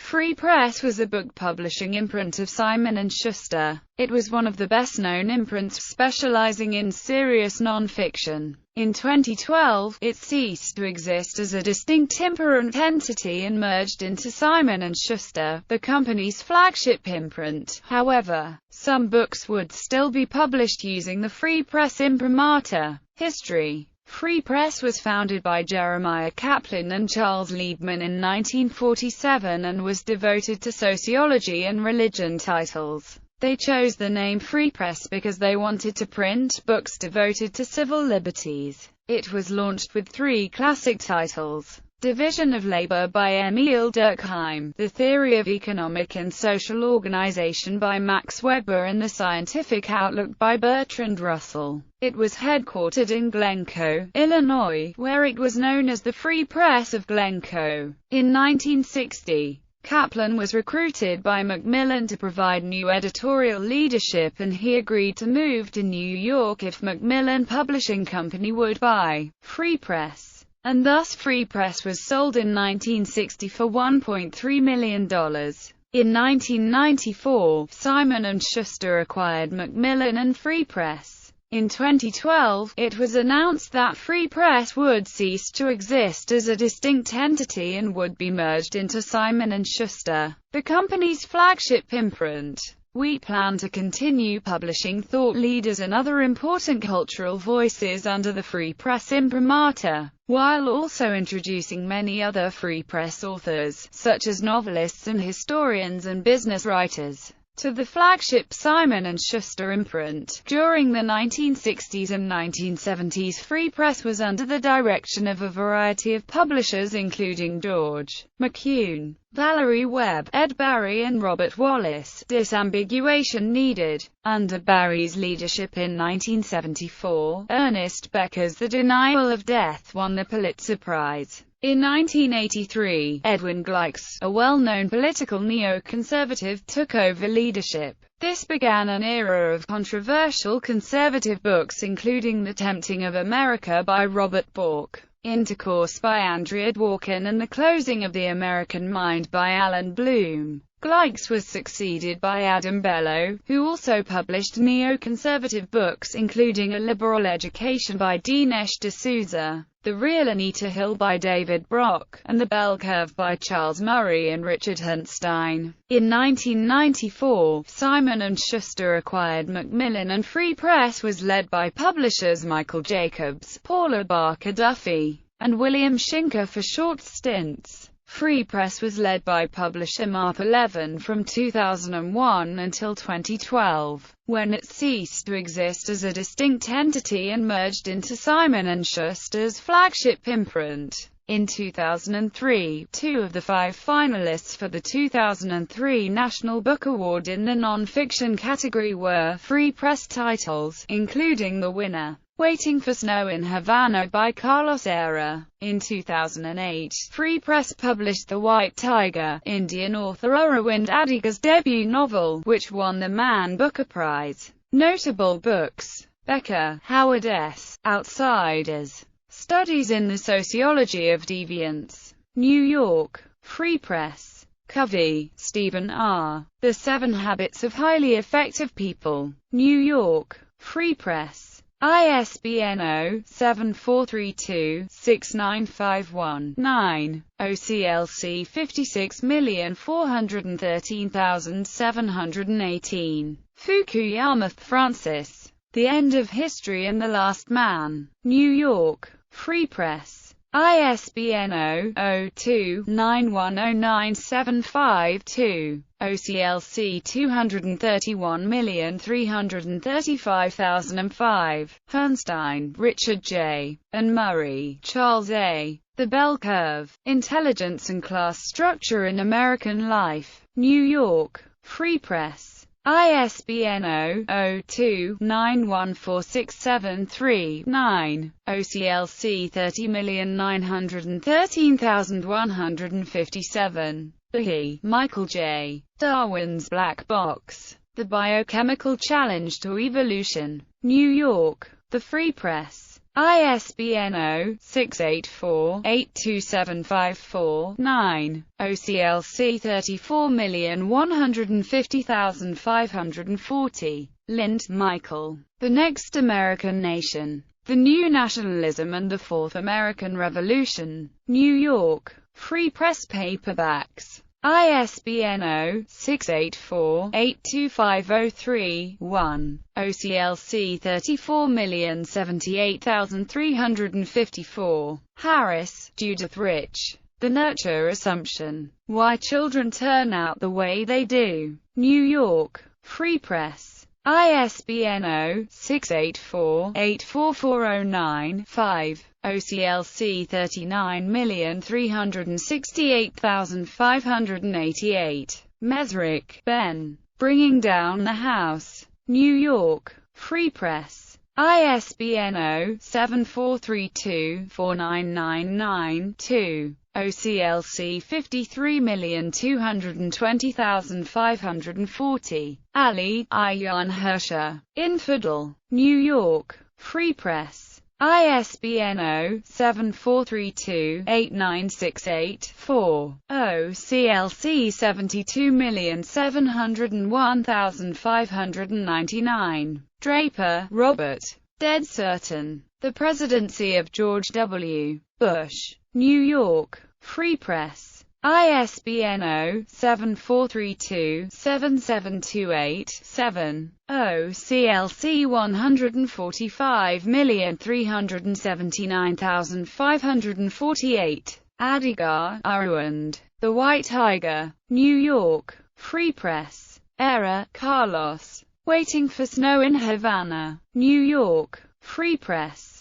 Free Press was a book publishing imprint of Simon & Schuster. It was one of the best-known imprints specializing in serious nonfiction. In 2012, it ceased to exist as a distinct imprint entity and merged into Simon & Schuster, the company's flagship imprint. However, some books would still be published using the Free Press imprimatur. History. Free Press was founded by Jeremiah Kaplan and Charles Liebman in 1947 and was devoted to sociology and religion titles. They chose the name Free Press because they wanted to print books devoted to civil liberties. It was launched with 3 classic titles: Division of Labor by Emil Durkheim, The Theory of Economic and Social Organization by Max Weber, and The Scientific Outlook by Bertrand Russell. It was headquartered in Glencoe, Illinois, where it was known as the Free Press of Glencoe. In 1960, Kaplan was recruited by Macmillan to provide new editorial leadership, and he agreed to move to New York if Macmillan Publishing Company would buy Free Press. And thus Free Press was sold in 1960 for $1.3 million. In 1994, Simon & Schuster acquired Macmillan and Free Press. In 2012, it was announced that Free Press would cease to exist as a distinct entity and would be merged into Simon & Schuster, the company's flagship imprint. We plan to continue publishing thought leaders and other important cultural voices under the Free Press imprimatur, while also introducing many other Free Press authors, such as novelists and historians and business writers, to the flagship Simon & Schuster imprint. During the 1960s and 1970s, Free Press was under the direction of a variety of publishers including George McCune, Valerie Webb, Ed Barry and Robert Wallace. Disambiguation needed. Under Barry's leadership in 1974, Ernest Becker's The Denial of Death won the Pulitzer Prize. In 1983, Edwin Gleichs, a well-known political neoconservative, took over leadership. This began an era of controversial conservative books including The Tempting of America by Robert Bork, Intercourse by Andrea Dworkin, and The Closing of the American Mind by Alan Bloom. Gleichs was succeeded by Adam Bellow, who also published neoconservative books including A Liberal Education by Dinesh D'Souza, The Real Anita Hill by David Brock, and The Bell Curve by Charles Murray and Richard Huntstein. In 1994, Simon & Schuster acquired Macmillan, and Free Press was led by publishers Michael Jacobs, Paula Barker Duffy, and William Schinker for short stints. Free Press was led by publisher Marp 11 from 2001 until 2012, when it ceased to exist as a distinct entity and merged into Simon & Schuster's flagship imprint. In 2003, 2 of the 5 finalists for the 2003 National Book Award in the non-fiction category were Free Press titles, including the winner, Waiting for Snow in Havana by Carlos Era. In 2008, Free Press published The White Tiger, Indian author Aravind Adiga's debut novel, which won the Man Booker Prize. Notable books: Becker, Howard S., Outsiders, Studies in the Sociology of Deviance. New York, Free Press. Covey, Stephen R. The 7 Habits of Highly Effective People. New York, Free Press. ISBN 0-7432-6951-9, OCLC 56413718. Fukuyama, Francis. The End of History and the Last Man. New York, Free Press. ISBN 0-02-910975-2, OCLC 231335005. Herrnstein, Richard J., and Murray, Charles A. The Bell Curve, Intelligence and Class Structure in American Life. New York, Free Press. ISBN 0-02-914673-9, OCLC 30913157. Behe, Michael J. Darwin's Black Box. The Biochemical Challenge to Evolution. New York, The Free Press. ISBN 0-684-82754-9. OCLC 34,150,540. Lind, Michael. The Next American Nation. The New Nationalism and the Fourth American Revolution. New York. Free Press Paperbacks. ISBN 0-684-82503-1. OCLC 34,078,354. Harris, Judith Rich. The Nurture Assumption. Why Children Turn Out the Way They Do. New York. Free Press. ISBN 0-684-84409-5. OCLC 39,368,588. Mesrick, Ben. Bringing Down the House. New York. Free Press. ISBN 0-7432-4999-2. OCLC 53,220,540. Ali, Ayaan Hirsch. Infidel. New York. Free Press. ISBN 0-7432-8968-4. OCLC 72,701,599. Draper, Robert. Dead Certain. The Presidency of George W. Bush. New York. Free Press. ISBN 0-7432-7728-7. OCLC 145,379,548. Adigar, Arvind. The White Tiger. New York. Free Press. Era, Carlos. Waiting for Snow in Havana. New York. Free Press.